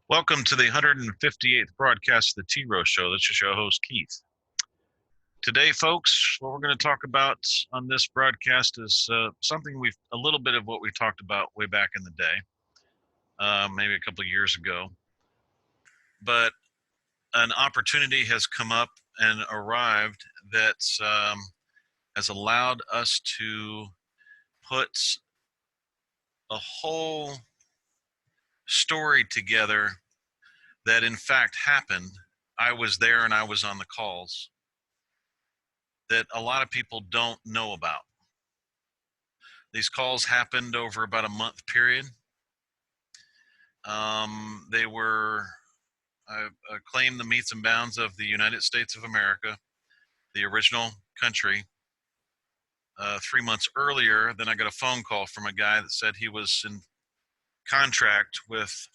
Welcome to the 158th broadcast of the T-Row Show. This is your host, Keith. Today, folks, what we're going to talk about on this broadcast is something a little bit of what we talked about way back in the day, maybe a couple of years ago. But an opportunity has come up and arrived that has allowed us to put a whole story together that in fact happened. I was there and I was on the calls that a lot of people don't know about. These calls happened over about a month period. They were claimed the metes and bounds of the United States of America, the original country. 3 months earlier, then I got a phone call from a guy that said he was in contract with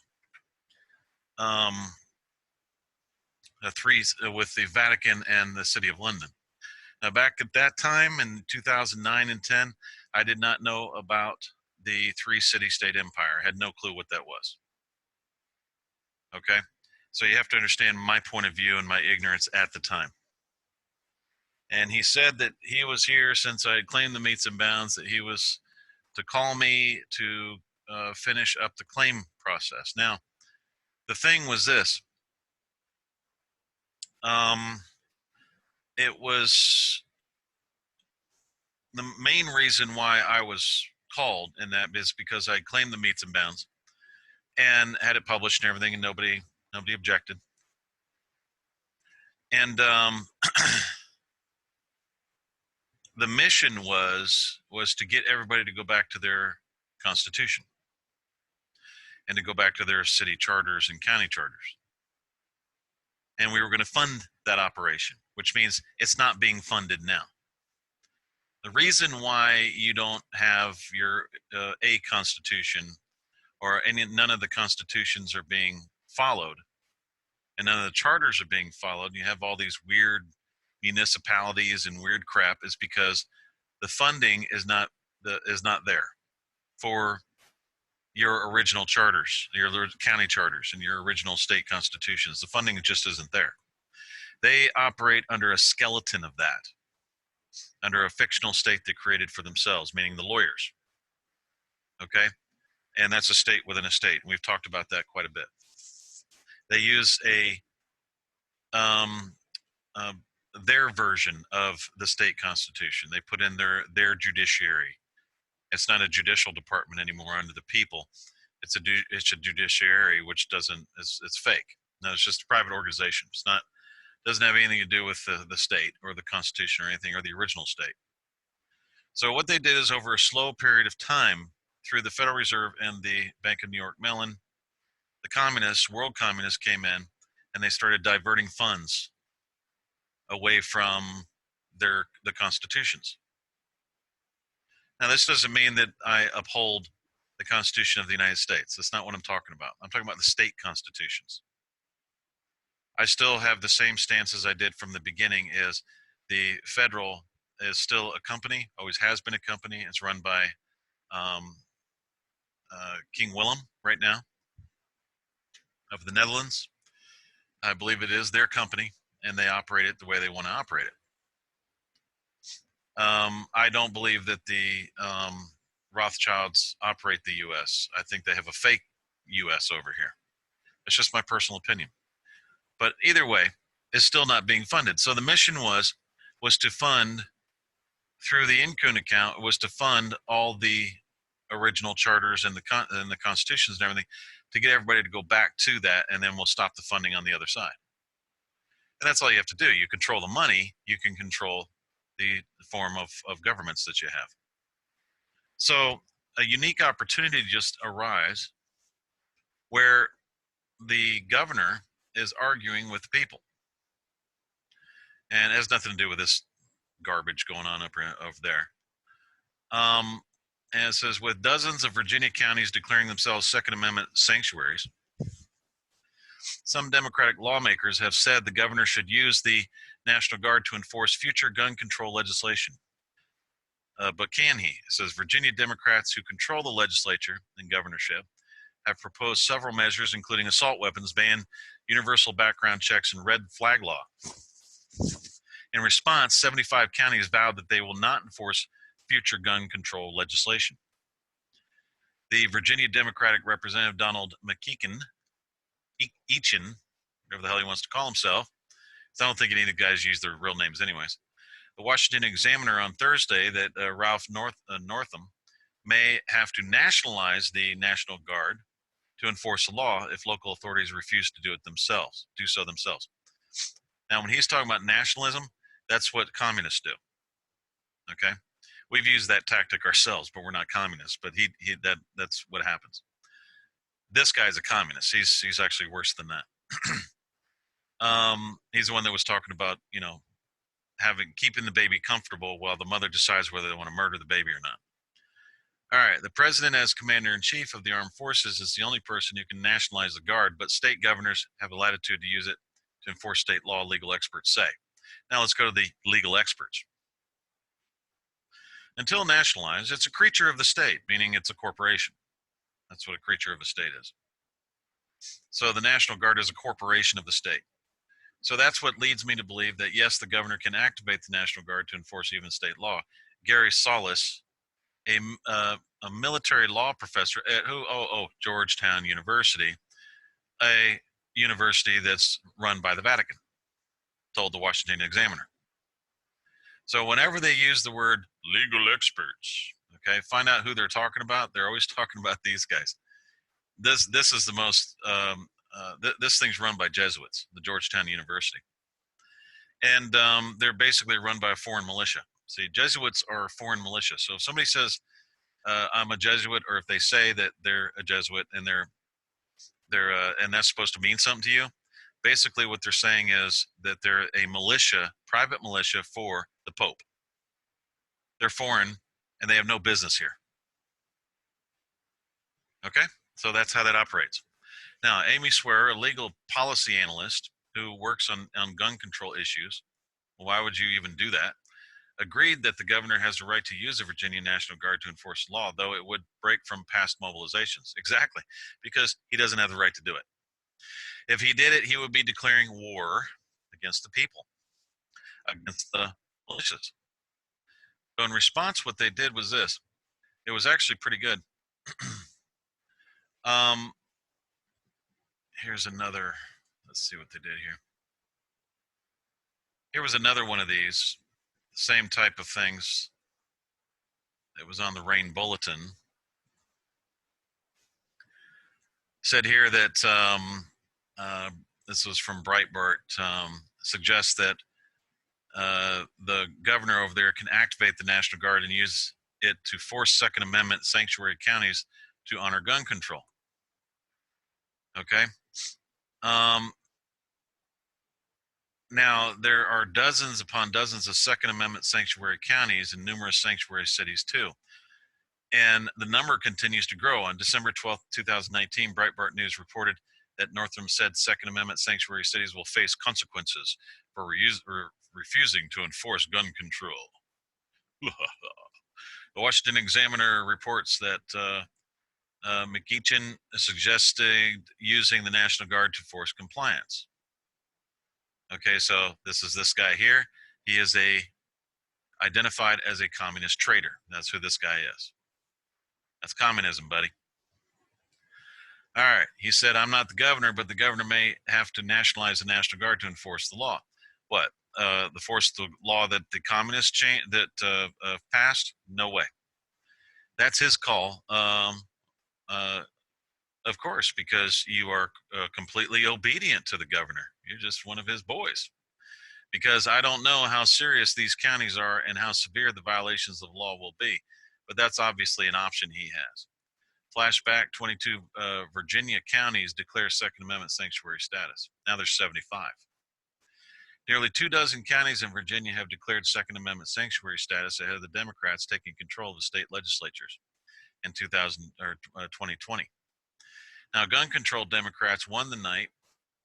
with the Vatican and the City of London. Now, back at that time in 2009 and 10, I did not know about the three city-state empire. I had no clue what that was. Okay? So you have to understand my point of view and my ignorance at the time. And he said that he was here since I had claimed the metes and bounds, that he was to call me to finish up the claim process. Now, the thing was this. It was the main reason why I was called in that is because I claimed the metes and bounds and had it published and everything, and nobody objected. And the mission was to get everybody to go back to their constitution and to go back to their city charters and county charters. And we were going to fund that operation, which means it's not being funded now. The reason why you don't have your a constitution or none of the constitutions are being followed and none of the charters are being followed, you have all these weird municipalities and weird crap, is because the funding is not there for your original charters, your county charters and your original state constitutions. The funding just isn't there. They operate under a skeleton of that, under a fictional state they created for themselves, meaning the lawyers. Okay? And that's a state within a state. We've talked about that quite a bit. They use their version of the state constitution. They put in their judiciary. It's not a judicial department anymore under the people. It's a judiciary, which it's fake. No, it's just a private organization. Doesn't have anything to do with the state or the constitution or anything or the original state. So what they did is, over a slow period of time, through the Federal Reserve and the Bank of New York Mellon, the world communists came in and they started diverting funds away from the constitutions. Now, this doesn't mean that I uphold the Constitution of the United States. That's not what I'm talking about. I'm talking about the state constitutions. I still have the same stance as I did from the beginning, is the federal is still a company, always has been a company. It's run by King Willem right now of the Netherlands. I believe it is their company, and they operate it the way they want to operate it. I don't believe that the Rothschilds operate the U.S. I think they have a fake U.S. over here. It's just my personal opinion. But either way, it's still not being funded. So the mission was to fund, through the Incune account, was to fund all the original charters and the constitutions and everything, to get everybody to go back to that, and then we'll stop the funding on the other side. And that's all you have to do. You control the money, you can control the form of governments that you have. So a unique opportunity just arose where the governor is arguing with the people. And it has nothing to do with this garbage going on over there. And it says, with dozens of Virginia counties declaring themselves Second Amendment sanctuaries, some Democratic lawmakers have said the governor should use the National Guard to enforce future gun control legislation. But can he? It says Virginia Democrats, who control the legislature and governorship, have proposed several measures, including assault weapons ban, universal background checks, and red flag law. In response, 75 counties vowed that they will not enforce future gun control legislation. The Virginia Democratic Representative Donald Eachin, whatever the hell he wants to call himself, I don't think any of the guys use their real names anyways. The Washington Examiner on Thursday that Ralph Northam may have to nationalize the National Guard to enforce the law if local authorities refuse to do so themselves. Now, when he's talking about nationalism, that's what communists do. Okay, we've used that tactic ourselves, but we're not communists. But that's what happens. This guy's a communist. He's actually worse than that. He's the one that was talking about, keeping the baby comfortable while the mother decides whether they want to murder the baby or not. All right, the president as commander-in-chief of the armed forces is the only person who can nationalize the Guard, but state governors have the latitude to use it to enforce state law, legal experts say. Now let's go to the legal experts. Until nationalized, it's a creature of the state, meaning it's a corporation. That's what a creature of the state is. So the National Guard is a corporation of the state. So that's what leads me to believe that, yes, the governor can activate the National Guard to enforce even state law. Gary Solis, a military law professor at Georgetown University, a university that's run by the Vatican, told the Washington Examiner. So whenever they use the word legal experts, okay, find out who they're talking about. They're always talking about these guys. This is the most, this thing's run by Jesuits, the Georgetown University. And they're basically run by a foreign militia. See, Jesuits are a foreign militia. So if somebody says, I'm a Jesuit, or if they say that they're a Jesuit and and that's supposed to mean something to you, basically what they're saying is that they're a militia, private militia for the Pope. They're foreign and they have no business here. Okay, so that's how that operates. Now, Amy Swearer, a legal policy analyst who works on gun control issues, why would you even do that, agreed that the governor has the right to use the Virginia National Guard to enforce law, though it would break from past mobilizations. Exactly, because he doesn't have the right to do it. If he did it, he would be declaring war against the people, against the militias. So in response, what they did was this. It was actually pretty good. Here's another, let's see what they did here. Here was another one of these, same type of things. It was on the Rain Bulletin. Said here that this was from Breitbart, suggests that the governor over there can activate the National Guard and use it to force Second Amendment sanctuary counties to honor gun control. Okay. Now, there are dozens upon dozens of Second Amendment sanctuary counties and numerous sanctuary cities too. And the number continues to grow. On December 12th, 2019, Breitbart News reported that Northam said Second Amendment sanctuary cities will face consequences for refusing to enforce gun control. The Washington Examiner reports that Eachin suggested using the National Guard to force compliance. Okay, so this is this guy here. He is identified as a communist traitor. That's who this guy is. That's communism, buddy. All right, he said, I'm not the governor, but the governor may have to nationalize the National Guard to enforce the law. What? The law that the communists passed? No way. That's his call. Of course, because you are completely obedient to the governor. You're just one of his boys. Because I don't know how serious these counties are and how severe the violations of law will be. But that's obviously an option he has. Flashback, 22 Virginia counties declare Second Amendment sanctuary status. Now there's 75. Nearly 24 counties in Virginia have declared Second Amendment sanctuary status ahead of the Democrats taking control of the state legislatures in 2020. Now, gun control Democrats won the night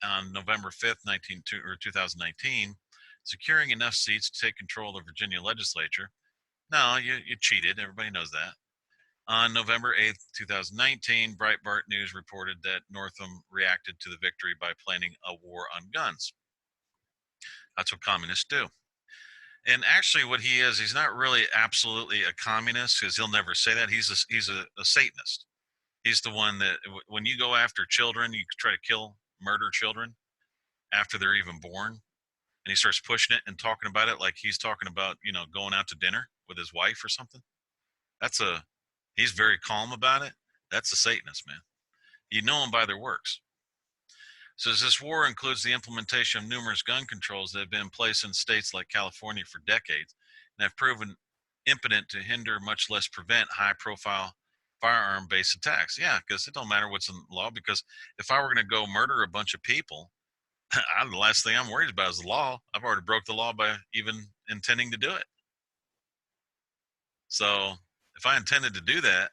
on November 5th, 2019, securing enough seats to take control of the Virginia legislature. No, you cheated. Everybody knows that. On November 8th, 2019, Breitbart News reported that Northam reacted to the victory by planning a war on guns. That's what communists do. And actually, what he is, he's not really absolutely a communist, because he'll never say that. He's a Satanist. He's the one that, when you go after children, you try to murder children after they're even born, and he starts pushing it and talking about it like he's talking about, going out to dinner with his wife or something. He's very calm about it. That's a Satanist, man. You know them by their works. Says this war includes the implementation of numerous gun controls that have been in place in states like California for decades and have proven impotent to hinder, much less prevent, high-profile firearm-based attacks. Yeah, because it don't matter what's in law, because if I were going to go murder a bunch of people, the last thing I'm worried about is the law. I've already broke the law by even intending to do it. So if I intended to do that,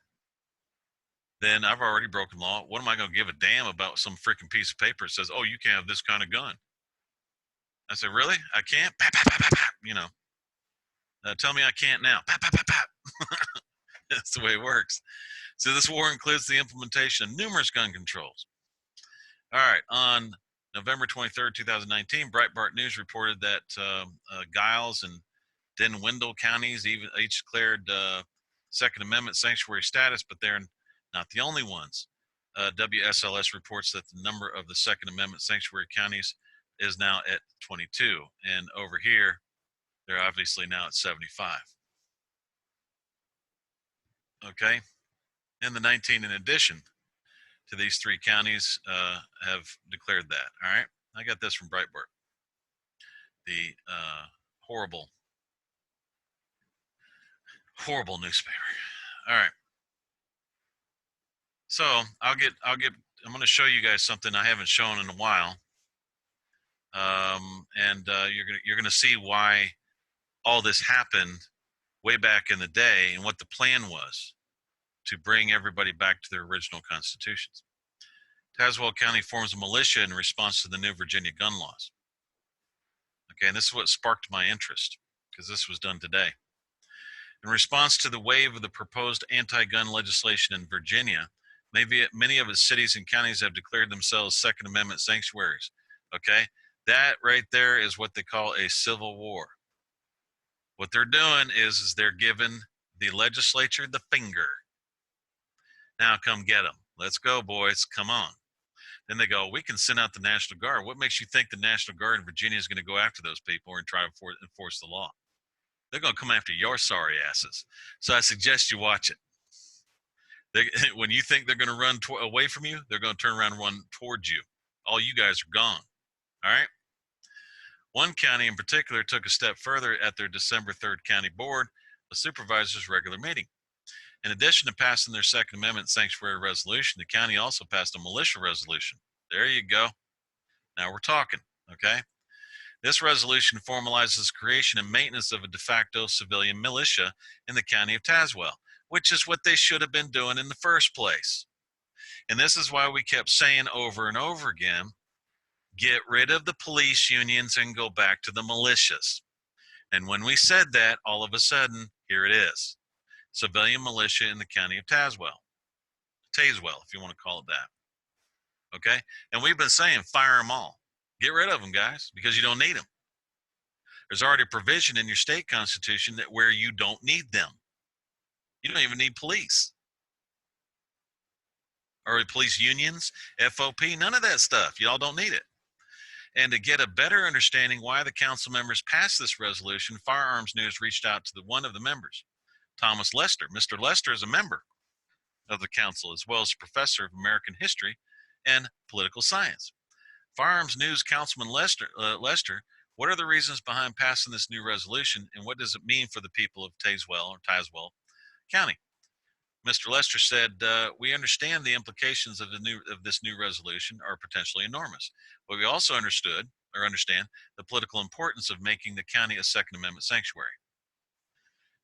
then I've already broken law. What am I going to give a damn about some freaking piece of paper that says, oh, you can't have this kind of gun? I said, really? I can't? Pap, pap, pap, pap, pap. Tell me I can't now. Pap, pap, pap, pap. That's the way it works. So this war includes the implementation of numerous gun controls. All right. On November 23rd, 2019, Breitbart News reported that Giles and Denwindle counties each declared Second Amendment sanctuary status, but they're not the only ones. WSLS reports that the number of the Second Amendment sanctuary counties is now at 22. And over here, they're obviously now at 75. Okay. And the 19 in addition to these three counties have declared that. All right. I got this from Breitbart. The horrible newspaper. All right. So I'm going to show you guys something I haven't shown in a while. And you're gonna see why all this happened way back in the day and what the plan was to bring everybody back to their original constitutions. Tazewell County forms a militia in response to the new Virginia gun laws. Okay, and this is what sparked my interest, because this was done today. In response to the wave of the proposed anti-gun legislation in Virginia, many of its cities and counties have declared themselves Second Amendment sanctuaries. Okay, that right there is what they call a civil war. What they're doing is they're giving the legislature the finger. Now come get them. Let's go, boys. Come on. Then they go, we can send out the National Guard. What makes you think the National Guard in Virginia is going to go after those people and try to enforce the law? They're going to come after your sorry asses. So I suggest you watch it. When you think they're going to run away from you, they're going to turn around and run towards you. All you guys are gone. All right? One county in particular took a step further at their December 3rd county board, a supervisor's regular meeting. In addition to passing their Second Amendment sanctuary resolution, the county also passed a militia resolution. There you go. Now we're talking, okay? This resolution formalizes creation and maintenance of a de facto civilian militia in the county of Tazewell, which is what they should have been doing in the first place. And this is why we kept saying over and over again, get rid of the police unions and go back to the militias. And when we said that, all of a sudden, here it is. Civilian militia in the county of Tazewell, if you want to call it that. Okay? And we've been saying, fire them all. Get rid of them, guys, because you don't need them. There's already a provision in your state constitution that where you don't need them. You don't even need police. Or police unions, FOP, none of that stuff. Y'all don't need it. And to get a better understanding why the council members passed this resolution, Firearms News reached out to one of the members, Thomas Lester. Mr. Lester is a member of the council, as well as a professor of American history and political science. Firearms News Councilman Lester, what are the reasons behind passing this new resolution, and what does it mean for the people of Tazewell County? Mr. Lester said, we understand the implications of this new resolution are potentially enormous, but we also understand the political importance of making the county a Second Amendment sanctuary.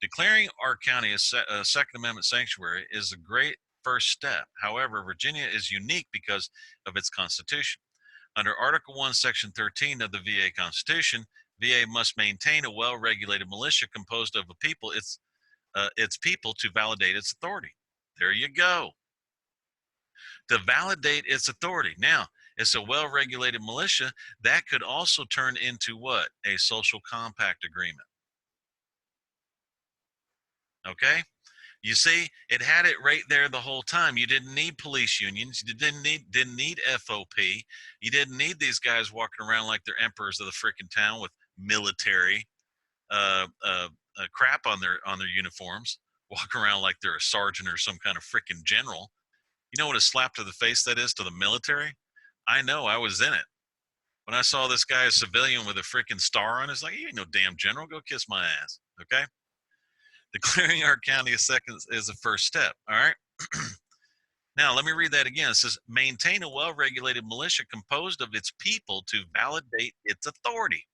Declaring our county a Second Amendment sanctuary is a great first step. However, Virginia is unique because of its constitution. Under Article 1, Section 13 of the VA Constitution, VA must maintain a well-regulated militia composed of its people to validate its authority. There you go. To validate its authority. Now, it's a well-regulated militia that could also turn into what? A social compact agreement. Okay? You see, it had it right there the whole time. You didn't need police unions. You didn't need FOP. You didn't need these guys walking around like they're emperors of the freaking town with military crap on their uniforms, walking around like they're a sergeant or some kind of freaking general. You know what a slap to the face that is to the military? I know, I was in it. When I saw this guy, a civilian with a freaking star on, it's like, you ain't no damn general. Go kiss my ass. Okay? Declaring our county a second is the first step. All right. Now, let me read that again. It says, maintain a well regulated militia composed of its people to validate its authority.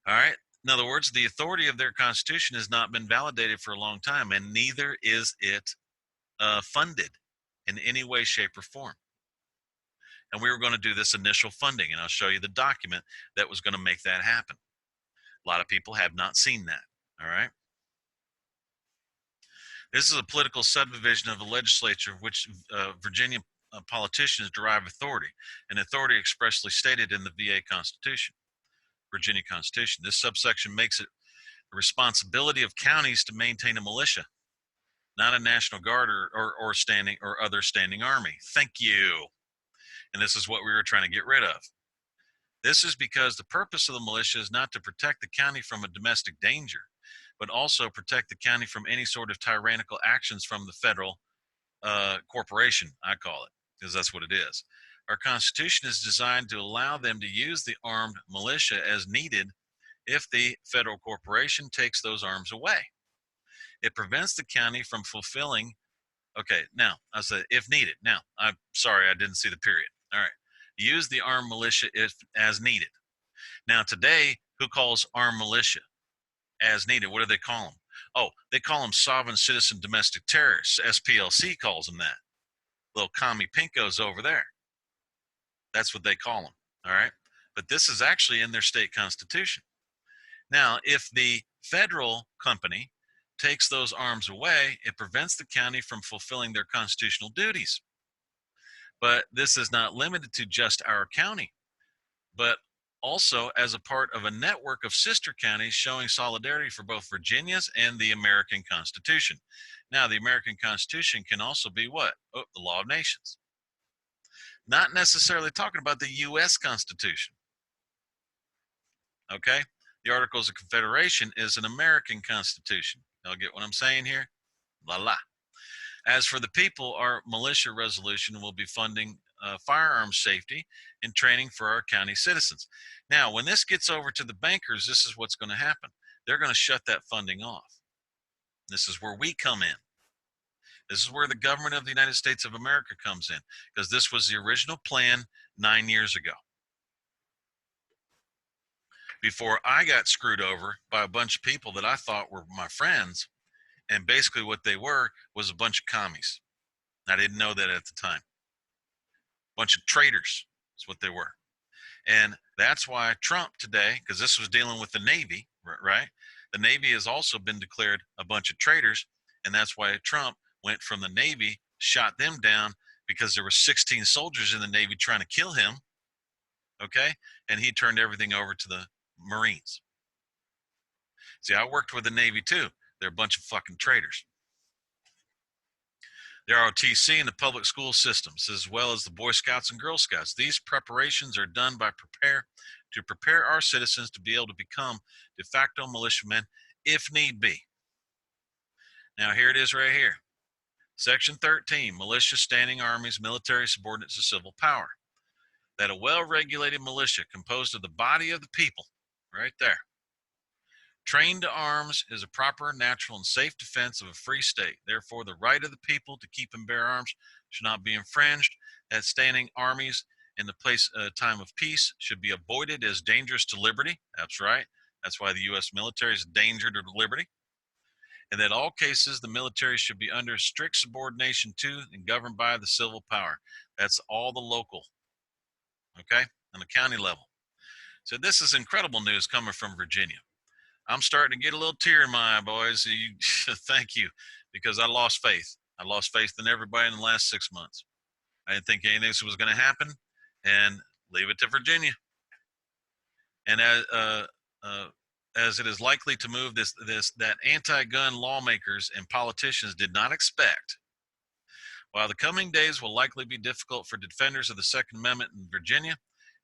All right. In other words, the authority of their constitution has not been validated for a long time, and neither is it funded in any way, shape, or form. And we were going to do this initial funding, and I'll show you the document that was going to make that happen. A lot of people have not seen that. All right. This is a political subdivision of the legislature of which Virginia politicians derive authority, an authority expressly stated in the VA Constitution, Virginia Constitution. This subsection makes it the responsibility of counties to maintain a militia, not a National Guard or standing or other standing army. Thank you. And this is what we were trying to get rid of. This is because the purpose of the militia is not to protect the county from a domestic danger, but also protect the county from any sort of tyrannical actions from the federal corporation, I call it, because that's what it is. Our Constitution is designed to allow them to use the armed militia as needed if the federal corporation takes those arms away. It prevents the county from fulfilling, okay, now, I said if needed. Now, I'm sorry, I didn't see the period. All right. Use the armed militia if as needed. Now, today, who calls armed militia as needed? What do they call them? Oh, they call them sovereign citizen domestic terrorists. SPLC calls them that. Little commie pinkos over there. That's what they call them. All right. But this is actually in their state constitution. Now, if the federal company takes those arms away, it prevents the county from fulfilling their constitutional duties. But this is not limited to just our county, but also as a part of a network of sister counties showing solidarity for both Virginia's and the American Constitution. Now, the American Constitution can also be what? Oh, the law of nations. Not necessarily talking about the U.S. Constitution. Okay? The Articles of Confederation is an American Constitution. Y'all get what I'm saying here? La la. As for the people, our militia resolution will be funding firearms safety and training for our county citizens. Now, when this gets over to the bankers, this is what's going to happen. They're going to shut that funding off. This is where we come in. This is where the government of the United States of America comes in, because this was the original plan 9 years ago. Before I got screwed over by a bunch of people that I thought were my friends, and basically what they were was a bunch of commies. I didn't know that at the time. Bunch of traitors is what they were. And that's why Trump today, because this was dealing with the Navy, right? The Navy has also been declared a bunch of traitors, and that's why Trump went from the Navy, shot them down because there were 16 soldiers in the Navy trying to kill him, okay? And he turned everything over to the Marines. See, I worked with the Navy too. They're a bunch of fucking traitors. The ROTC and the public school systems, as well as the Boy Scouts and Girl Scouts. These preparations are done to prepare our citizens to be able to become de facto militiamen if need be. Now, here it is right here. Section 13, militia standing armies, military subordinates to civil power. That a well-regulated militia composed of the body of the people, right there, trained to arms is a proper, natural, and safe defense of a free state. Therefore, the right of the people to keep and bear arms should not be infringed. That standing armies in the time of peace should be avoided as dangerous to liberty. That's right. That's why the U.S. military is a danger to liberty. And that all cases, the military should be under strict subordination to and governed by the civil power. That's all the local, okay, on the county level. So this is incredible news coming from Virginia. I'm starting to get a little tear in my eye, boys. Thank you, because I lost faith. I lost faith in everybody in the last 6 months. I didn't think anything was going to happen, and leave it to Virginia. And as it is likely to move, that anti-gun lawmakers and politicians did not expect. While the coming days will likely be difficult for defenders of the Second Amendment in Virginia,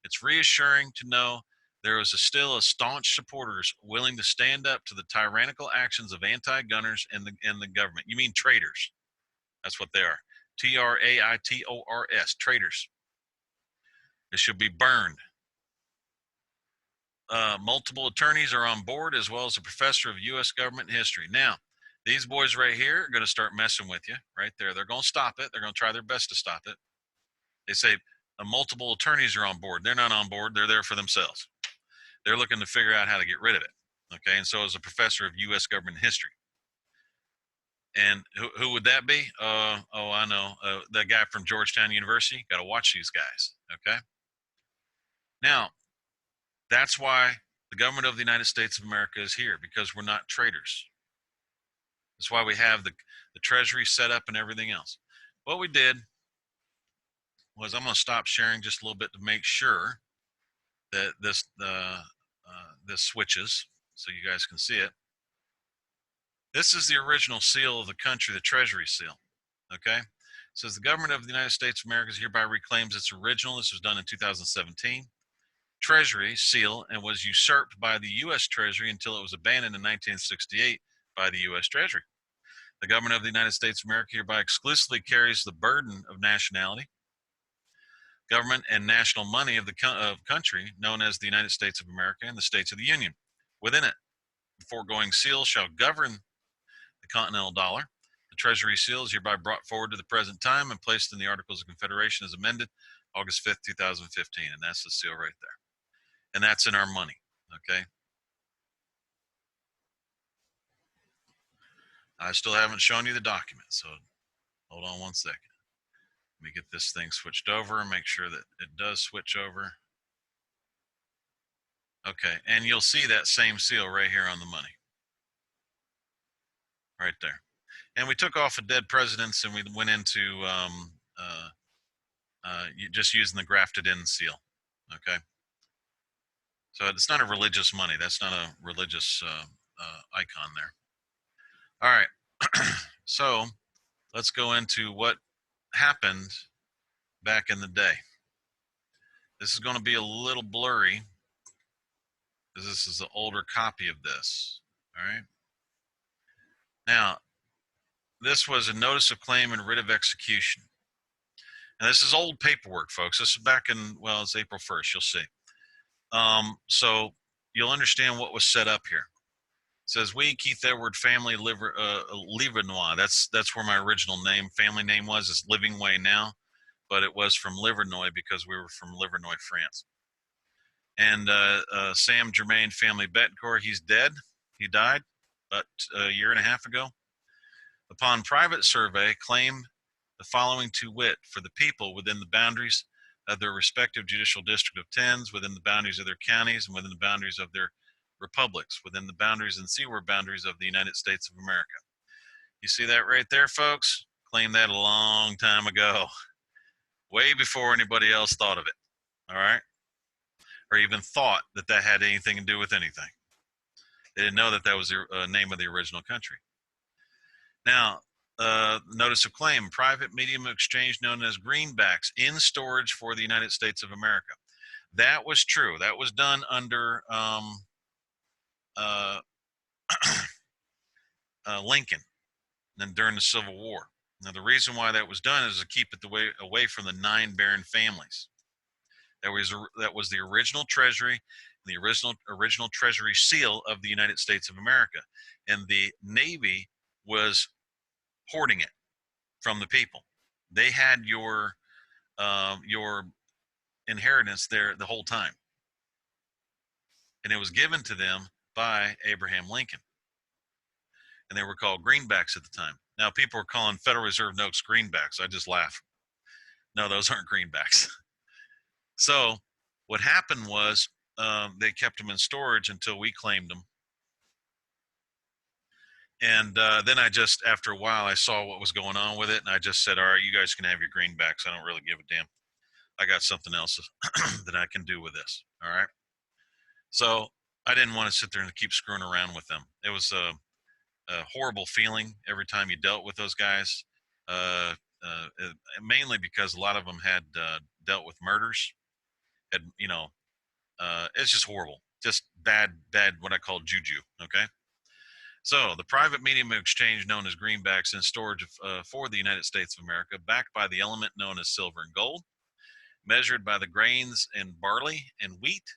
it's reassuring to know there is still a staunch supporters willing to stand up to the tyrannical actions of anti-gunners and the government. You mean traitors? That's what they are. Traitors, traitors. It should be burned. Multiple attorneys are on board, as well as a professor of U.S. government history. Now, these boys right here are going to start messing with you right there. They're going to stop it. They're going to try their best to stop it. They say multiple attorneys are on board. They're not on board. They're there for themselves. They're looking to figure out how to get rid of it. Okay, and so is a professor of U.S. government history. And who would that be? I know. The guy from Georgetown University. Got to watch these guys. Okay. Now, that's why the government of the United States of America is here, because we're not traitors. That's why we have the Treasury set up and everything else. What we did was, I'm going to stop sharing just a little bit to make sure that this switches so you guys can see it. This is the original seal of the country, the Treasury seal. Okay? It says the government of the United States of America hereby reclaims its original. This was done in 2017. Treasury seal, and was usurped by the U.S. Treasury until it was abandoned in 1968 by the U.S. Treasury. The government of the United States of America hereby exclusively carries the burden of nationality, government, and national money of the country known as the United States of America and the States of the Union. Within it, the foregoing seal shall govern the Continental dollar. The Treasury seal is hereby brought forward to the present time and placed in the Articles of Confederation as amended August 5th, 2015. And that's the seal right there. And that's in our money, okay? I still haven't shown you the document, so hold on one second. Let me get this thing switched over and make sure that it does switch over. Okay, and you'll see that same seal right here on the money. Right there. And we took off of dead presidents and we went into just using the grafted in seal, okay? So it's not a religious money. That's not a religious icon there. All right, so let's go into what happened back in the day. This is going to be a little blurry because this is an older copy of this. All right. Now, this was a notice of claim and writ of execution. And this is old paperwork, folks. This is back in, well, it's April 1st. You'll see. So you'll understand what was set up here. It says, we, Keith Edward family, Livernois. That's where my original name, family name was. It's Living Way now, but it was from Livernois because we were from Livernois, France. And Sam Germain family Bettencourt, he's dead. He died about a year and a half ago. Upon private survey, claim the following to wit, for the people within the boundaries of their respective judicial district of tens, within the boundaries of their counties, and within the boundaries of their republics, within the boundaries and seaward boundaries of the United States of America. You see that right there, folks? Claimed that a long time ago, way before anybody else thought of it, all right? Or even thought that that had anything to do with anything. They didn't know that that was the name of the original country. Now, notice of claim, private medium of exchange known as greenbacks in storage for the United States of America. That was true. That was done under Lincoln and during the Civil War. Now, the reason why that was done is to keep it away from the 9 baron families. That was the original Treasury, the original Treasury seal of the United States of America, and the Navy was hoarding it from the people. They had your inheritance there the whole time, and it was given to them by Abraham Lincoln, and they were called greenbacks at the time. Now people are calling Federal Reserve notes greenbacks. I just laugh. No, those aren't greenbacks. So what happened was they kept them in storage until we claimed them. And then I just, after a while, I saw what was going on with it, and I just said, all right, you guys can have your greenbacks. I don't really give a damn. I got something else that I can do with this. All right. So I didn't want to sit there and keep screwing around with them. It was a horrible feeling every time you dealt with those guys, uh, mainly because a lot of them had dealt with murders. Had, it's just horrible. Just bad, what I call juju. Okay. So, the private medium of exchange known as greenbacks in storage for the United States of America, backed by the element known as silver and gold, measured by the grains in barley and wheat,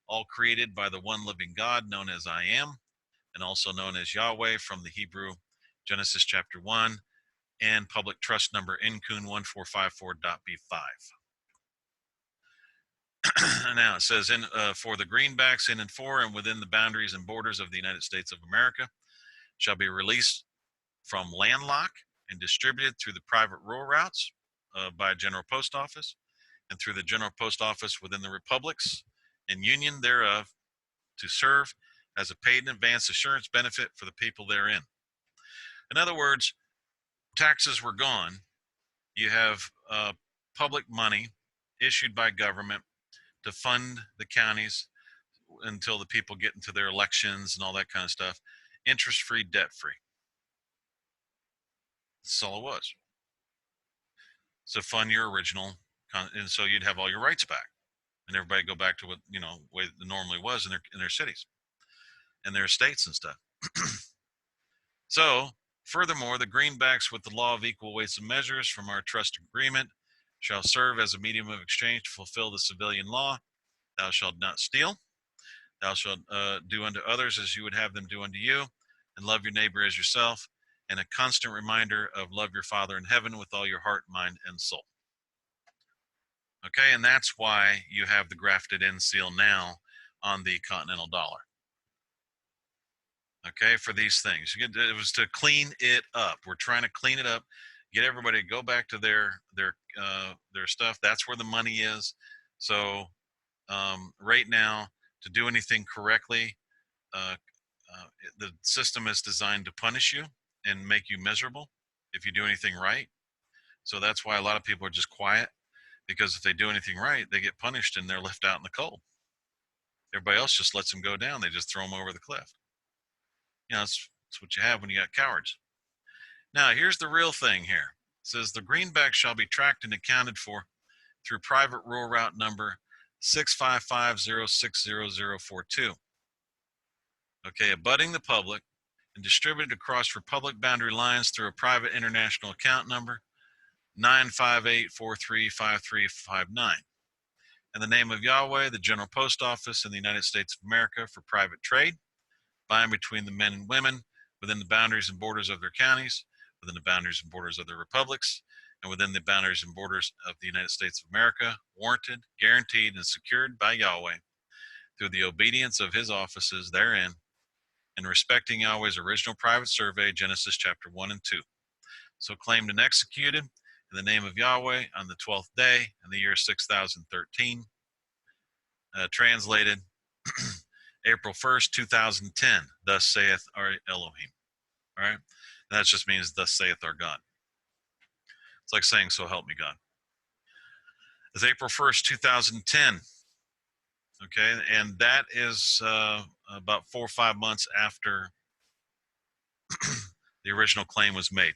all created by the one living God known as I am, and also known as Yahweh from the Hebrew Genesis chapter 1, and public trust number NCUN 1454.B5. Now it says, for the greenbacks in and for and within the boundaries and borders of the United States of America shall be released from landlock and distributed through the private rural routes by General Post Office and through the General Post Office within the republics and union thereof to serve as a paid in advance assurance benefit for the people therein. In other words, taxes were gone. You have public money issued by government to fund the counties until the people get into their elections and all that kind of stuff. Interest-free, debt-free. That's all it was. So fund your original, and so you'd have all your rights back, and everybody go back to what way it normally was in their cities, and their estates and stuff. So, furthermore, the greenbacks with the law of equal weights and measures from our trust agreement shall serve as a medium of exchange to fulfill the civilian law. Thou shalt not steal. Thou shalt do unto others as you would have them do unto you, and love your neighbor as yourself, and a constant reminder of love your Father in heaven with all your heart, mind, and soul. Okay, and that's why you have the grafted in seal now on the Continental dollar. Okay, for these things. It was to clean it up. We're trying to clean it up, get everybody to go back to their stuff. That's where the money is. So right now, to do anything correctly, the system is designed to punish you and make you miserable if you do anything right. So that's why a lot of people are just quiet, because if they do anything right, they get punished and they're left out in the cold. Everybody else just lets them go down. They just throw them over the cliff. That's what you have when you got cowards. Now, here's the real thing here. It says the greenback shall be tracked and accounted for through private rural route number 655060042. Okay, abutting the public and distributed across republic boundary lines through a private international account number 958435359. In the name of Yahweh, the General Post Office in the United States of America for private trade, by and between the men and women within the boundaries and borders of their counties, within the boundaries and borders of their republics, and within the boundaries and borders of the United States of America, warranted, guaranteed, and secured by Yahweh through the obedience of his offices therein, and respecting Yahweh's original private survey, Genesis chapter 1 and 2. So claimed and executed in the name of Yahweh on the 12th day in the year 6013. Translated April 1st, 2010. Thus saith our Elohim. All right? And that just means, thus saith our God. It's like saying, so help me God. It's April 1st, 2010. Okay? And that is about 4 or 5 months after the original claim was made.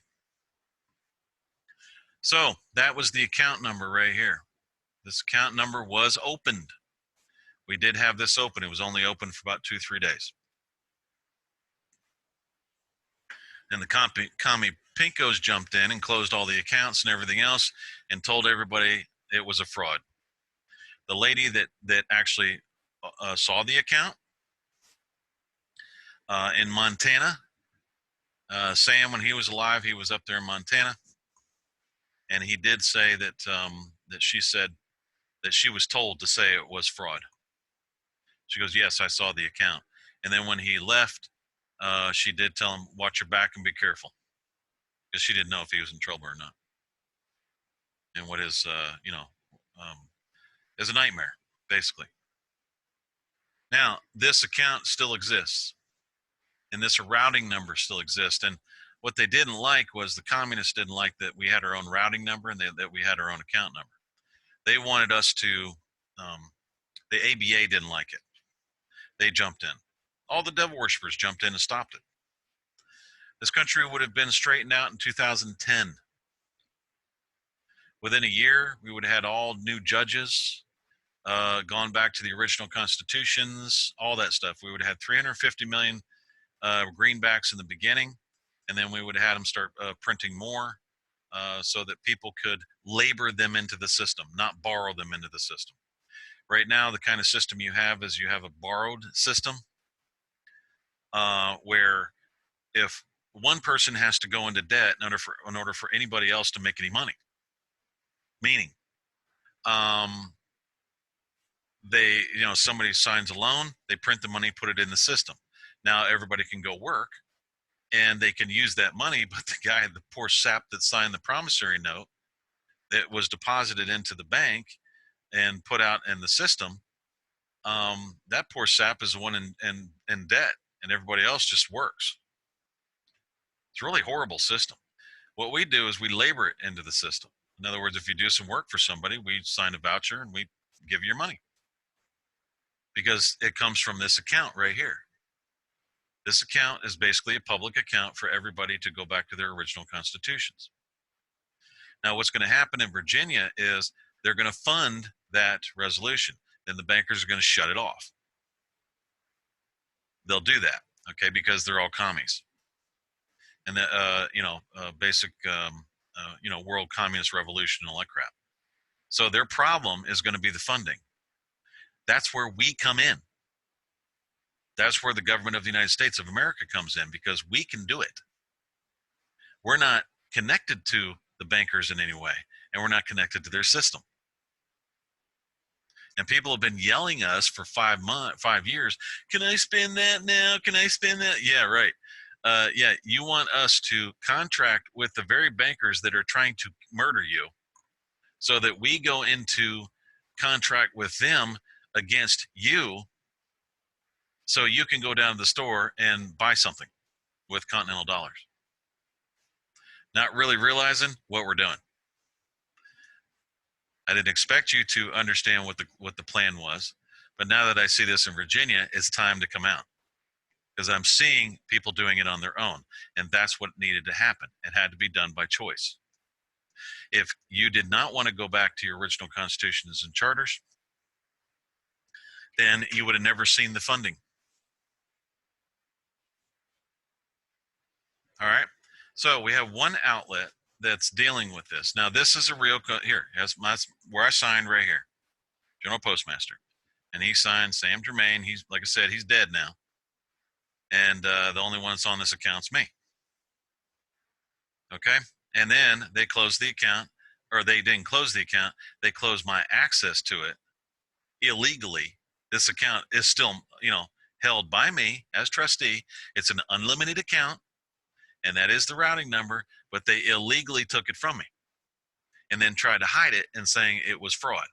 So that was the account number right here. This account number was opened. We did have this open. It was only open for about 2-3 days. And the commie Pinkos jumped in and closed all the accounts and everything else and told everybody it was a fraud. The lady that actually saw the account in Montana, Sam, when he was alive, he was up there in Montana, and he did say that that she said that she was told to say it was fraud. She goes, yes, I saw the account. And then when he left, she did tell him, watch your back and be careful, because she didn't know if he was in trouble or not. And what is, is a nightmare, basically. Now, this account still exists. And this routing number still exists. And what they didn't like was the communists didn't like that we had our own routing number and that we had our own account number. They wanted us to, the ABA didn't like it. They jumped in. All the devil worshippers jumped in and stopped it. This country would have been straightened out in 2010. Within a year, we would have had all new judges, gone back to the original constitutions, all that stuff. We would have had 350 million greenbacks in the beginning, and then we would have had them start printing more so that people could labor them into the system, not borrow them into the system. Right now, the kind of system you have is you have a borrowed system where if one person has to go into debt in order for anybody else to make any money, meaning somebody signs a loan, they print the money, put it in the system. Now everybody can go work and they can use that money, but the poor sap that signed the promissory note that was deposited into the bank and put out in the system, that poor sap is the one in debt, and everybody else just works. It's a really horrible system. What we do is we labor it into the system. In other words, if you do some work for somebody, we sign a voucher and we give you your money because it comes from this account right here. This account is basically a public account for everybody to go back to their original constitutions. Now, what's going to happen in Virginia is they're going to fund that resolution. Then the bankers are going to shut it off. They'll do that, okay, because they're all commies. And the basic world communist revolution and all that crap. So their problem is going to be the funding. That's where we come in. That's where the government of the United States of America comes in, because we can do it. We're not connected to the bankers in any way, and we're not connected to their system. And people have been yelling at us for 5 years. Can I spend that now? Can I spend that? Yeah, right. You want us to contract with the very bankers that are trying to murder you so that we go into contract with them against you so you can go down to the store and buy something with Continental dollars. Not really realizing what we're doing. I didn't expect you to understand what the plan was, but now that I see this in Virginia, it's time to come out. Because I'm seeing people doing it on their own. And that's what needed to happen. It had to be done by choice. If you did not want to go back to your original constitutions and charters, then you would have never seen the funding. All right. So we have one outlet that's dealing with this. Now, this is a real, here, that's where I signed right here, General Postmaster. And he signed Sam Germain. He's, like I said, he's dead now. And the only one that's on this account's me. Okay? And then they closed the account, or they didn't close the account. They closed my access to it illegally. This account is still, held by me as trustee. It's an unlimited account, and that is the routing number, but they illegally took it from me and then tried to hide it and saying it was fraud.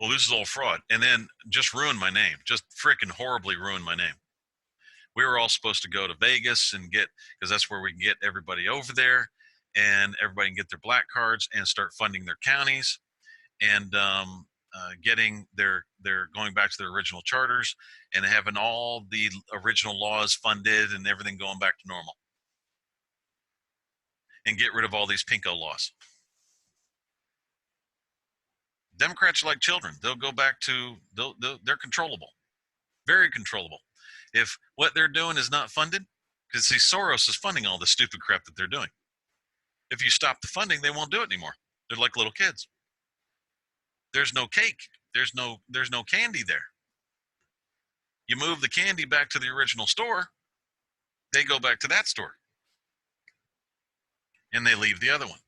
Well, this is all fraud. And then just ruined my name, just freaking horribly ruined my name. We were all supposed to go to Vegas and because that's where we can get everybody over there and everybody can get their black cards and start funding their counties and getting their going back to their original charters and having all the original laws funded and everything going back to normal. And get rid of all these pinko laws. Democrats are like children. They'll go back to, they're controllable, very controllable. If what they're doing is not funded, because see, Soros is funding all the stupid crap that they're doing. If you stop the funding, they won't do it anymore. They're like little kids. There's no cake. There's no candy there. You move the candy back to the original store, they go back to that store. And they leave the other one.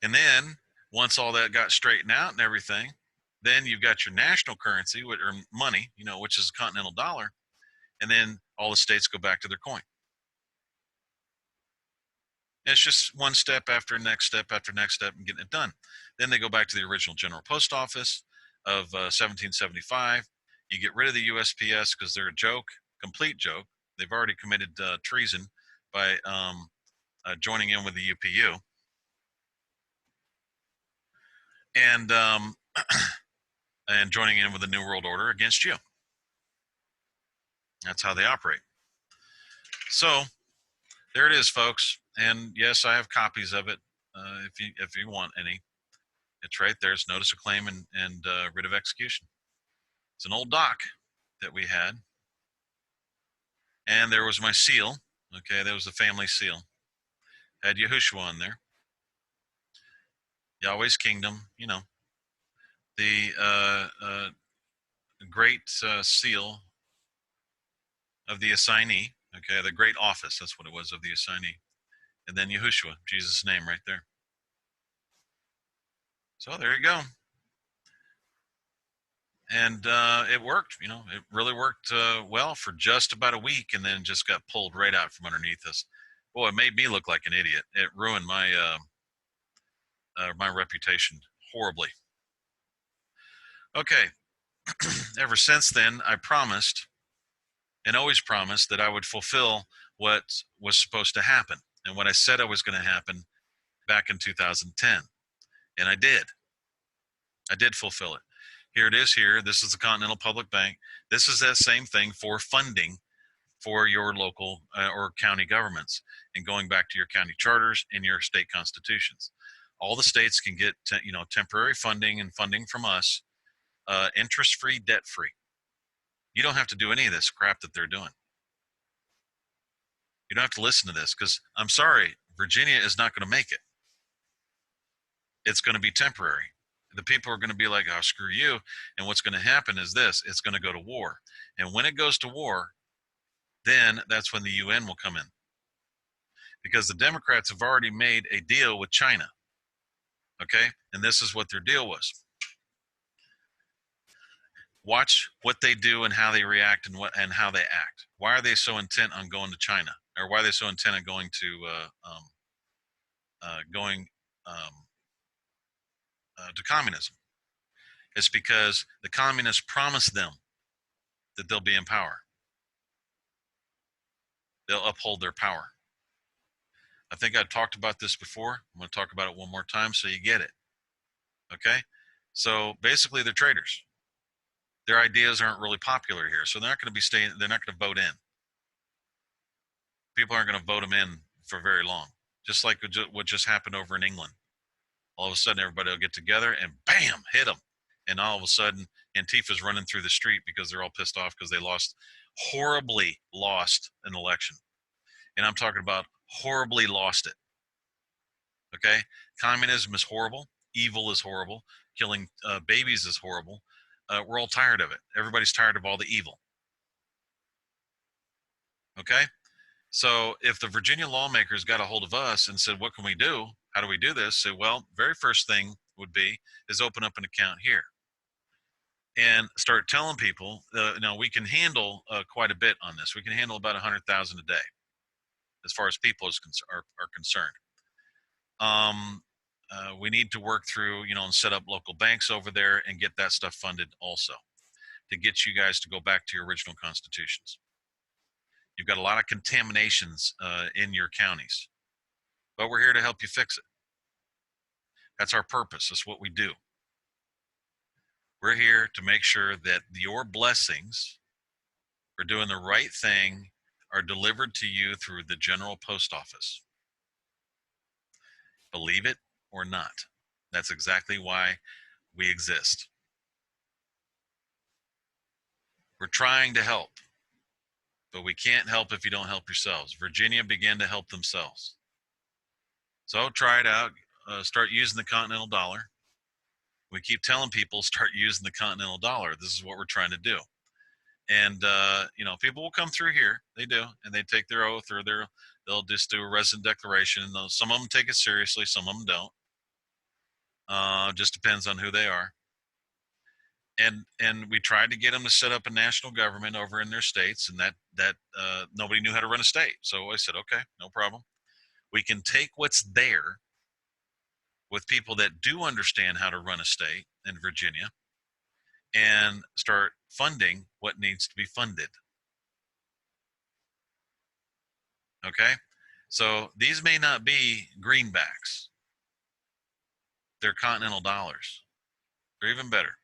And then once all that got straightened out and everything, then you've got your national currency or money, which is a Continental dollar. And then all the states go back to their coin. And it's just one step after next step after next step and getting it done. Then they go back to the original General Post Office. of 1775. You get rid of the USPS because they're a joke, complete joke. They've already committed treason by joining in with the UPU. And and joining in with the New World Order against you. That's how they operate. So there it is, folks. And yes, I have copies of it if you want any. It's right there. It's notice of claim and writ of execution. It's an old doc that we had. And there was my seal. Okay, that was the family seal. Had Yahushua on there. Yahweh's kingdom, you know. The great seal of the assignee. Okay, the great office. That's what it was, of the assignee. And then Yahushua, Jesus' name right there. So there you go. And it worked, you know, it really worked well for just about a week, and then just got pulled right out from underneath us. Boy, it made me look like an idiot. It ruined my my reputation horribly. Okay, ever since then, I promised, and always promised, that I would fulfill what was supposed to happen and what I said I was going to happen back in 2010. And I did. I did fulfill it. Here it is here. This is the Continental Public Bank. This is that same thing for funding for your local or county governments, and going back to your county charters and your state constitutions. All the states can get temporary funding and funding from us, interest-free, debt-free. You don't have to do any of this crap that they're doing. You don't have to listen to this, because I'm sorry, Virginia is not going to make it. It's going to be temporary. The people are going to be like, oh, screw you. And what's going to happen is this: it's going to go to war. And when it goes to war, then that's when the UN will come in. Because the Democrats have already made a deal with China. Okay? And this is what their deal was. Watch what they do and how they react and how they act. Why are they so intent on going to China? Or why are they so intent on going to communism? It's because the communists promised them that they'll be in power. They'll uphold their power. I think I talked about this before. I'm going to talk about it one more time so you get it. Okay? So basically, they're traitors. Their ideas aren't really popular here, so they're not going to vote in. People aren't going to vote them in for very long. Just like what just happened over in England. All of a sudden, everybody will get together and bam, hit them. And all of a sudden, Antifa's running through the street because they're all pissed off because they horribly lost an election. And I'm talking about horribly lost it. Okay? Communism is horrible. Evil is horrible. Killing babies is horrible. We're all tired of it. Everybody's tired of all the evil. Okay? So if the Virginia lawmakers got a hold of us and said, what can we do? How do we do this? Say, well, very first thing would be is open up an account here. And start telling people, now we can handle quite a bit on this. We can handle about 100,000 a day as far as people are concerned. We need to work through, and set up local banks over there and get that stuff funded also to get you guys to go back to your original constitutions. You've got a lot of contaminations in your counties, but we're here to help you fix it. That's our purpose. That's what we do. We're here to make sure that your blessings for doing the right thing are delivered to you through the general post office. Believe it or not. That's exactly why we exist. We're trying to help, but we can't help if you don't help yourselves. Virginia began to help themselves. So try it out. Start using the Continental dollar. We keep telling people, start using the Continental dollar. This is what we're trying to do. And, people will come through here. They do. And they take their oath, or they'll just do a resident declaration. And some of them take it seriously. Some of them don't. Just depends on who they are. And we tried to get them to set up a national government over in their states, and that nobody knew how to run a state. So I said, okay, no problem. We can take what's there with people that do understand how to run a state in Virginia, and start funding what needs to be funded. Okay? So these may not be greenbacks. They're Continental dollars. They're even better.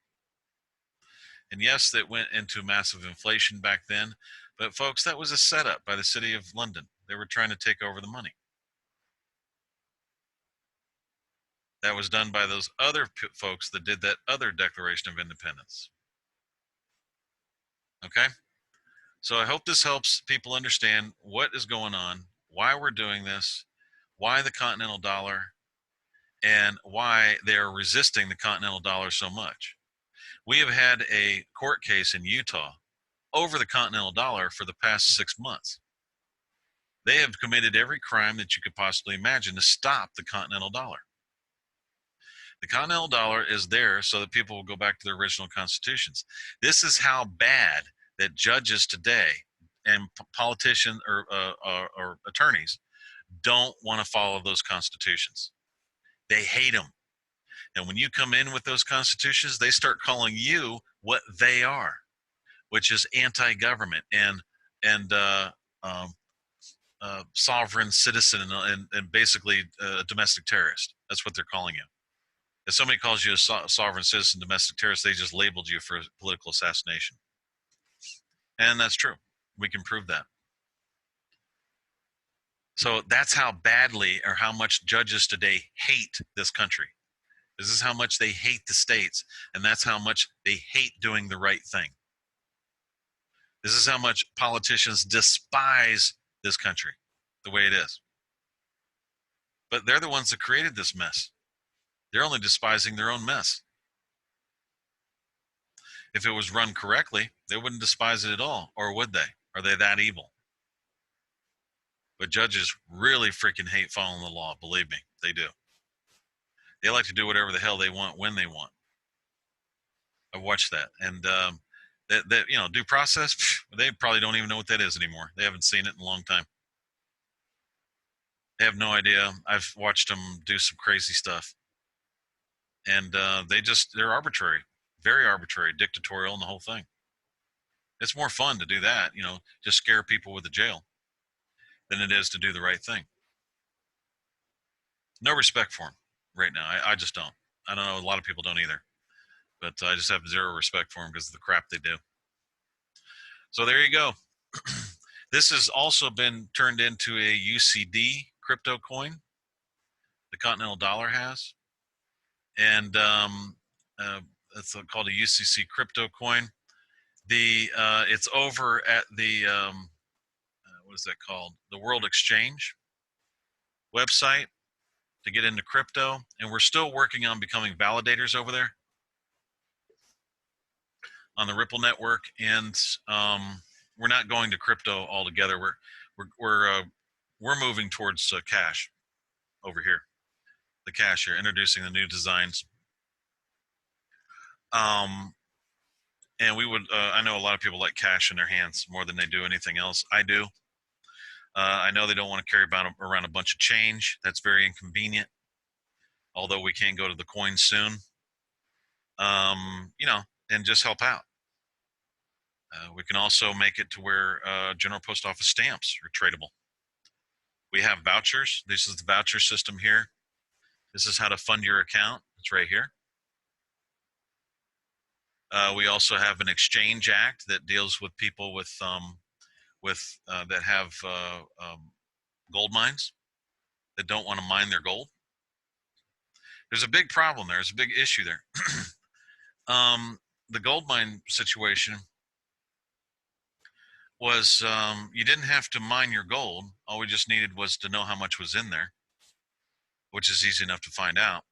And yes, that went into massive inflation back then, but folks, that was a setup by the city of London. They were trying to take over the money. That was done by those other folks that did that other Declaration of Independence. Okay? So I hope this helps people understand what is going on, why we're doing this, why the Continental dollar, and why they are resisting the Continental dollar so much. We have had a court case in Utah over the Continental dollar for the past 6 months. They have committed every crime that you could possibly imagine to stop the Continental dollar. The Continental dollar is there so that people will go back to their original constitutions. This is how bad that judges today and politicians or attorneys don't want to follow those constitutions. They hate them. And when you come in with those constitutions, they start calling you what they are, which is anti-government and sovereign citizen and basically a domestic terrorist. That's what they're calling you. If somebody calls you a sovereign citizen, domestic terrorist, they just labeled you for political assassination. And that's true. We can prove that. So that's how badly or how much judges today hate this country. This is how much they hate the states, and that's how much they hate doing the right thing. This is how much politicians despise this country the way it is. But they're the ones that created this mess. They're only despising their own mess. If it was run correctly, they wouldn't despise it at all, or would they? Are they that evil? But judges really freaking hate following the law, believe me, they do. They like to do whatever the hell they want when they want. I've watched that. And that due process, they probably don't even know what that is anymore. They haven't seen it in a long time. They have no idea. I've watched them do some crazy stuff. And they're arbitrary, very arbitrary, dictatorial, and the whole thing. It's more fun to do that, just scare people with the jail than it is to do the right thing. No respect for them right now. I just don't. I don't know. A lot of people don't either. But I just have zero respect for them because of the crap they do. So there you go. This has also been turned into a UCD crypto coin. The Continental dollar has. And it's called a UCC crypto coin. It's over at the what is that called? The World Exchange website to get into crypto, and we're still working on becoming validators over there on the Ripple network. And we're not going to crypto altogether. We're moving towards cash over here. The cash here, introducing the new designs. And we would, I know a lot of people like cash in their hands more than they do anything else. I do. I know they don't want to carry around a bunch of change. That's very inconvenient. Although we can go to the coins soon. And just help out. We can also make it to where General Post Office stamps are tradable. We have vouchers. This is the voucher system here. This is how to fund your account. It's right here. We also have an exchange act that deals with people with that have gold mines that don't want to mine their gold. There's a big problem there. There's a big issue there. The gold mine situation was you didn't have to mine your gold. All we just needed was to know how much was in there, which is easy enough to find out.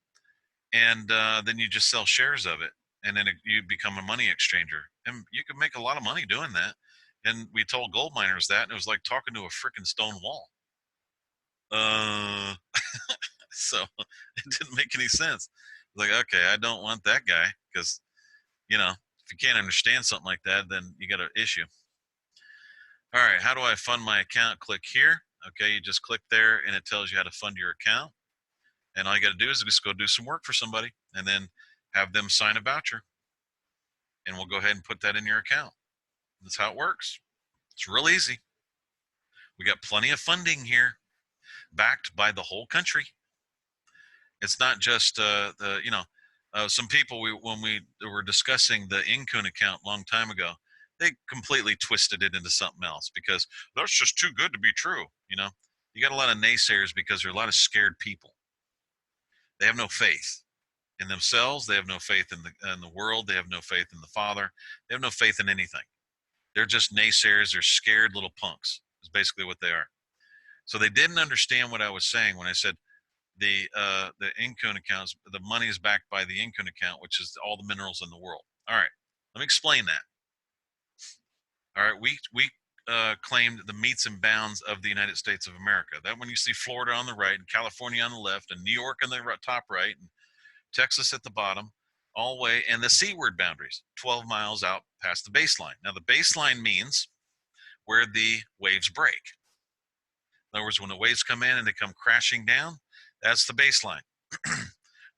And then you just sell shares of it, and then you become a money exchanger. And you could make a lot of money doing that. And we told gold miners that, and it was like talking to a freaking stone wall. So it didn't make any sense. Like, okay, I don't want that guy because, if you can't understand something like that, then you got an issue. All right, how do I fund my account? Click here. Okay, you just click there, and it tells you how to fund your account. And all you got to do is just go do some work for somebody and then have them sign a voucher. and we'll go ahead and put that in your account. That's how it works. It's real easy. We got plenty of funding here, backed by the whole country. It's not just some people, when we were discussing the Incune account a long time ago, they completely twisted it into something else because that's just too good to be true. You got a lot of naysayers because there are a lot of scared people. They have no faith in themselves. They have no faith in the world. They have no faith in the Father. They have no faith in anything. They're just naysayers. They're scared little punks. Is basically what they are. So they didn't understand what I was saying when I said the Incune accounts, the money is backed by the Incune account, which is all the minerals in the world. All right, let me explain that. All right, we claimed the metes and bounds of the United States of America. That when you see Florida on the right and California on the left and New York on the top right and Texas at the bottom, all the way, and the seaward boundaries, 12 miles out past the baseline. Now the baseline means where the waves break. In other words, when the waves come in and they come crashing down, that's the baseline.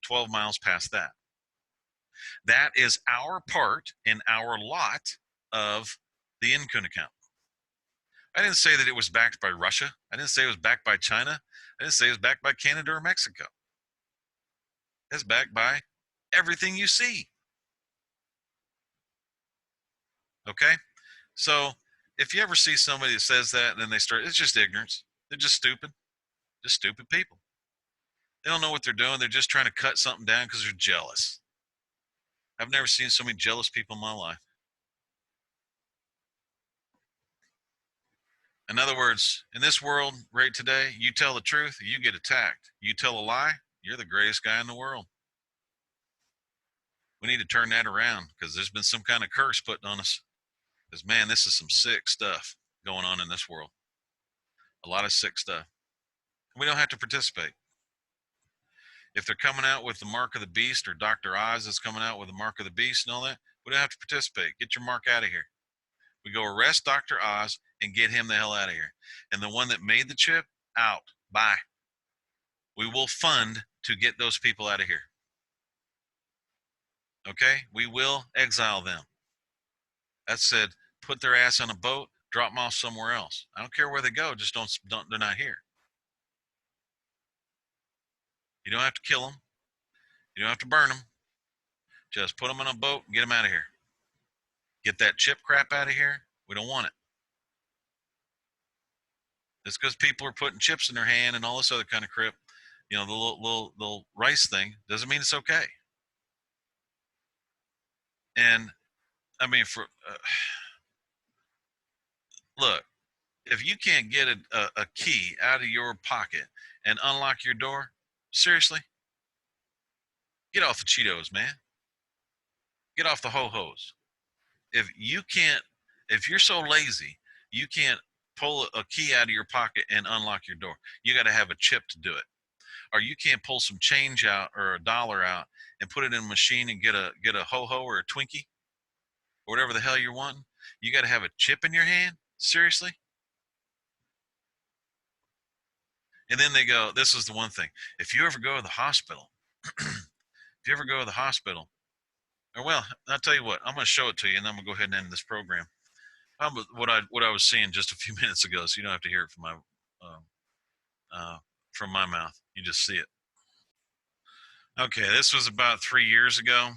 12 miles past that. That is our part in our lot of the Incune account. I didn't say that it was backed by Russia. I didn't say it was backed by China. I didn't say it was backed by Canada or Mexico. It's backed by everything you see. Okay? So if you ever see somebody that says that and then they start, it's just ignorance. They're just stupid. Just stupid people. They don't know what they're doing. They're just trying to cut something down because they're jealous. I've never seen so many jealous people in my life. In other words, in this world right today, you tell the truth, you get attacked. You tell a lie, you're the greatest guy in the world. We need to turn that around because there's been some kind of curse put on us. Because, man, this is some sick stuff going on in this world. A lot of sick stuff. We don't have to participate. If they're coming out with the mark of the beast, or Dr. Oz is coming out with the mark of the beast and all that, we don't have to participate. Get your mark out of here. We go arrest Dr. Oz and get him the hell out of here. And the one that made the chip, out. Bye. We will fund to get those people out of here. Okay? We will exile them. That said, put their ass on a boat, drop them off somewhere else. I don't care where they go, just don't they're not here. You don't have to kill them. You don't have to burn them. Just put them on a boat and get them out of here. Get that chip crap out of here. We don't want it. It's because people are putting chips in their hand and all this other kind of crap. The little rice thing doesn't mean it's okay. And I mean, look, if you can't get a key out of your pocket and unlock your door, seriously, get off the Cheetos, man. Get off the ho-hos. If you're so lazy, you can't pull a key out of your pocket and unlock your door. You got to have a chip to do it. Or you can't pull some change out or $1 out and put it in a machine and get a ho-ho or a Twinkie or whatever the hell you're wanting. You got to have a chip in your hand? Seriously? And then they go, this is the one thing. If you ever go to the hospital, or well, I'll tell you what, I'm going to show it to you and then I'm going to go ahead and end this program. What I was seeing just a few minutes ago, so you don't have to hear it from my mouth. You just see it. Okay, this was about 3 years ago.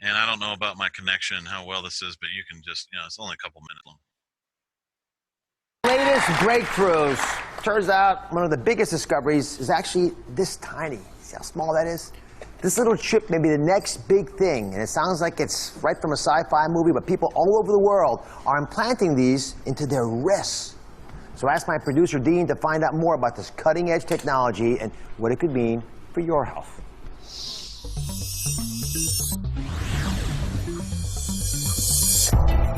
And I don't know about my connection and how well this is, but you can just, it's only a couple minutes long. Latest breakthroughs. Turns out one of the biggest discoveries is actually this tiny. See how small that is? This little chip may be the next big thing, and it sounds like it's right from a sci-fi movie, but people all over the world are implanting these into their wrists. So I asked my producer, Dean, to find out more about this cutting-edge technology and what it could mean for your health.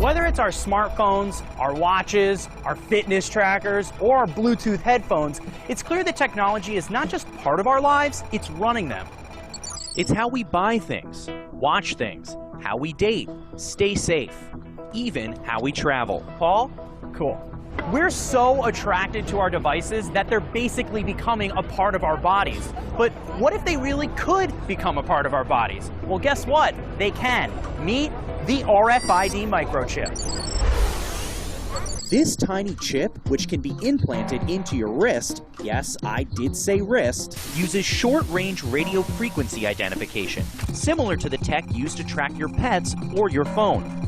Whether it's our smartphones, our watches, our fitness trackers, or our Bluetooth headphones, it's clear that technology is not just part of our lives, it's running them. It's how we buy things, watch things, how we date, stay safe, even how we travel. Paul? Cool. We're so attracted to our devices that they're basically becoming a part of our bodies. But what if they really could become a part of our bodies? Well, guess what? They can. Meet the RFID microchip. This tiny chip, which can be implanted into your wrist, yes, I did say wrist, Uses short-range radio frequency identification, similar to the tech used to track your pets or your phone.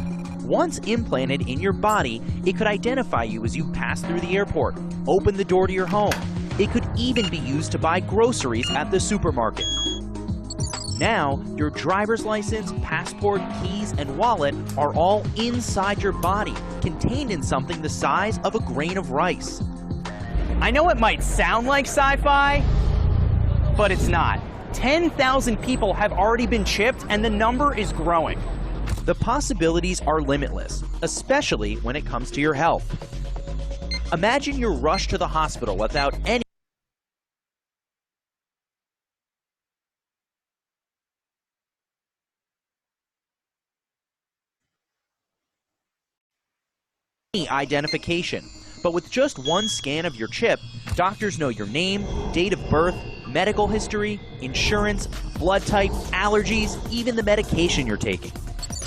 Once implanted in your body, it could identify you as you pass through the airport, open the door to your home. It could even be used to buy groceries at the supermarket. Now, your driver's license, passport, keys, and wallet are all inside your body, contained in something the size of a grain of rice. I know it might sound like sci-fi, but it's not. 10,000 people have already been chipped, and the number is growing. The possibilities are limitless, especially when it comes to your health. Imagine you're rushed to the hospital without any identification. But with just one scan of your chip, doctors know your name, date of birth, medical history, insurance, blood type, allergies, even the medication you're taking.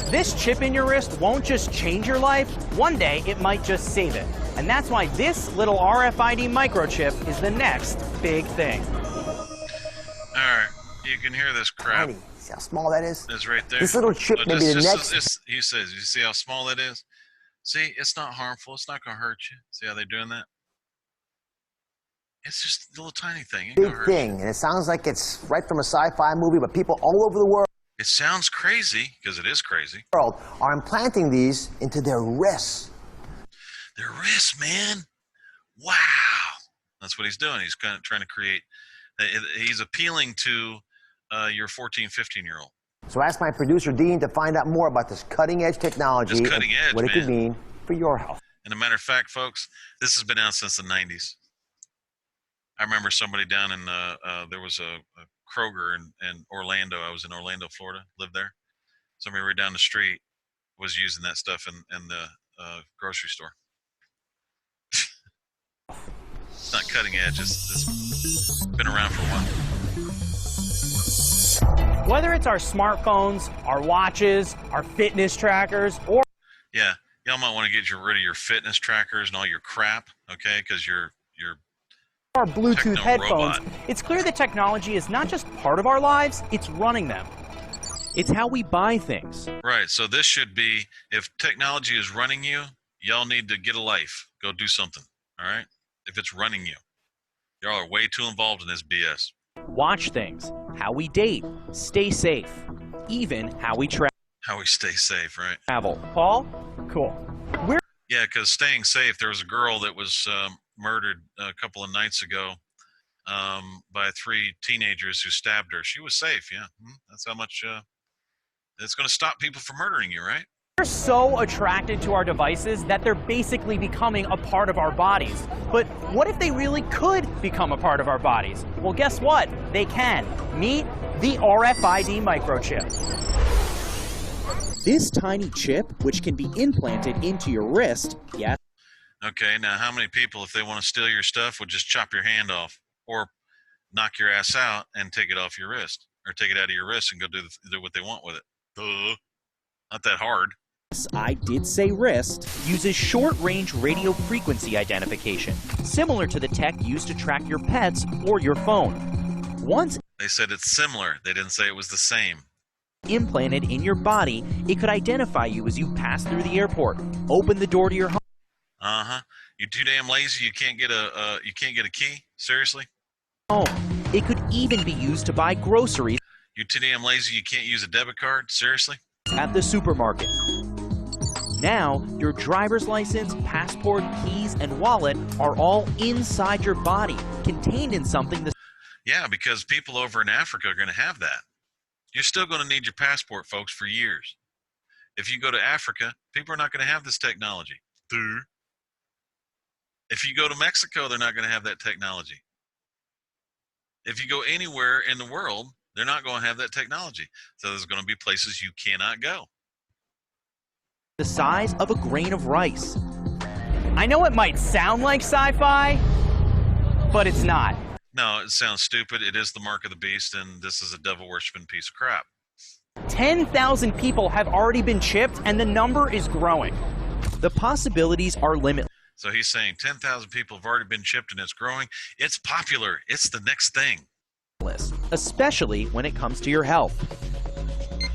This chip in your wrist won't just change your life. One day, it might just save it. And that's why this little RFID microchip is the next big thing. All right, you can hear this crap. Tiny. See how small that is? It's right there. This little chip may be the next. He says, you see how small that is? See, it's not harmful. It's not going to hurt you. See how they're doing that? It's just a little tiny thing. It ain't gonna Big hurt thing, you. and it sounds like it's right from a sci-fi movie, but people all over the world It sounds crazy, because it is crazy. are implanting these into their wrists. Their wrists, man. Wow. That's what he's doing. He's kind of trying to create, he's appealing to your 14, 15-year-old. So I asked my producer, Dean, to find out more about this cutting-edge technology It's cutting edge, and what it could man. mean for your health. And a matter of fact, folks, this has been out since the 90s. I remember somebody down in, there was a Kroger in Orlando. I was in Orlando, Florida, lived there. Somebody right down the street was using that stuff in the grocery store. It's not cutting edge. It's been around for a while. Whether it's our smartphones, our watches, our fitness trackers, or Yeah, y'all might want to get rid of your fitness trackers and all your crap, okay? Because you're our Bluetooth Techno headphones, robot. it's clear that technology is not just part of our lives, it's running them. It's how we buy things. right. So this should be, if technology is running you, y'all need to get a life. Go do something, all right? If it's running you. Y'all are way too involved in this BS. Watch things, how we date, stay safe, even how we How we stay safe, right? travel. Paul? Cool. Yeah, because staying safe, there was a girl that was murdered a couple of nights ago by 3 teenagers who stabbed her. She was safe, yeah. That's how much it's going to stop people from murdering you, right? We're so attracted to our devices that they're basically becoming a part of our bodies. But what if they really could become a part of our bodies? Well, guess what? They can. Meet the RFID microchip. This tiny chip, which can be implanted into your wrist, yes, Okay, now how many people, if they want to steal your stuff, would just chop your hand off or knock your ass out and take it off your wrist, or take it out of your wrist and go do what they want with it? Duh. Not that hard. I did say wrist, Uses short-range radio frequency identification, similar to the tech used to track your pets or your phone. Once They said it's similar. They didn't say it was the same. implanted in your body, it could identify you as you pass through the airport, open the door to your Uh-huh. You too damn lazy you can't get a key? Seriously? home. It could even be used to buy groceries You too damn lazy you can't use a debit card? Seriously? at the supermarket. Now, your driver's license, passport, keys, and wallet are all inside your body, contained in something the Yeah, because people over in Africa are going to have that. You're still going to need your passport, folks, for years. If you go to Africa, people are not going to have this technology. Duh. If you go to Mexico, they're not going to have that technology. If you go anywhere in the world, they're not going to have that technology. So there's going to be places you cannot go. size of a grain of rice. I know it might sound like sci-fi, but it's not. No, it sounds stupid. It is the mark of the beast, and this is a devil-worshipping piece of crap. 10,000 people have already been chipped, and the number is growing. The possibilities are limitless. So he's saying 10,000 people have already been chipped, and it's growing. It's popular. It's the next thing. Especially when it comes to your health.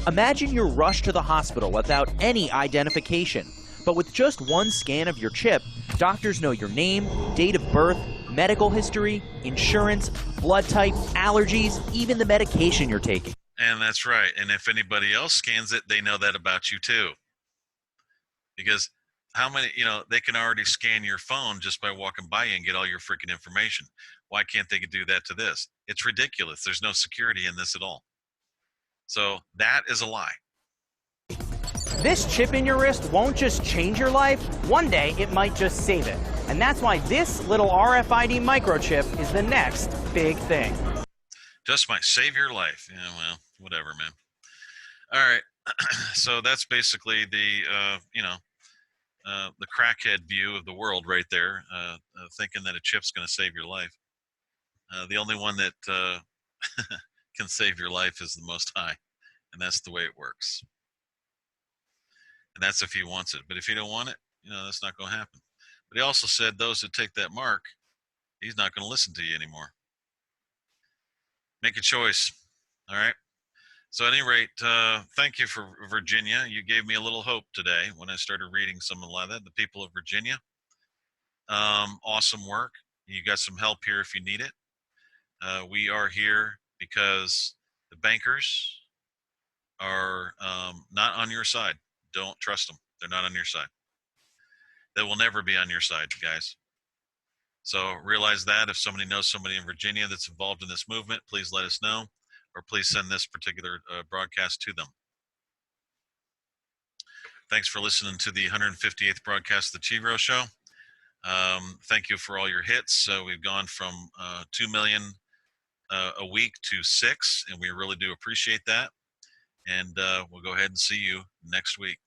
Imagine you're rushed to the hospital without any identification, but with just one scan of your chip, doctors know your name, date of birth, medical history, insurance, blood type, allergies, even the medication you're taking. And that's right. And if anybody else scans it, they know that about you too. Because how many, they can already scan your phone just by walking by you and get all your freaking information. Why can't they do that to this? It's ridiculous. There's no security in this at all. So that is a lie. This chip in your wrist won't just change your life. One day, it might just save it. And that's why this little RFID microchip is the next big thing. Just might save your life. Yeah, well, whatever, man. All right. So that's basically the crackhead view of the world right there, thinking that a chip's going to save your life. The only one that can save your life is the Most High, and that's the way it works. And that's if he wants it. But if you don't want it, that's not going to happen. But he also said those that take that mark, he's not going to listen to you anymore. Make a choice. All right. So at any rate, thank you for Virginia. You gave me a little hope today when I started reading some of that. The people of Virginia, awesome work. You got some help here if you need it. We are here because the bankers are not on your side. Don't trust them. They're not on your side. They will never be on your side, guys. So realize that. If somebody knows somebody in Virginia that's involved in this movement, please let us know, or please send this particular broadcast to them. Thanks for listening to the 158th broadcast of the thet-roh Show. Thank you for all your hits. We've gone from 2 million a week to 6, and we really do appreciate that. And we'll go ahead and see you next week.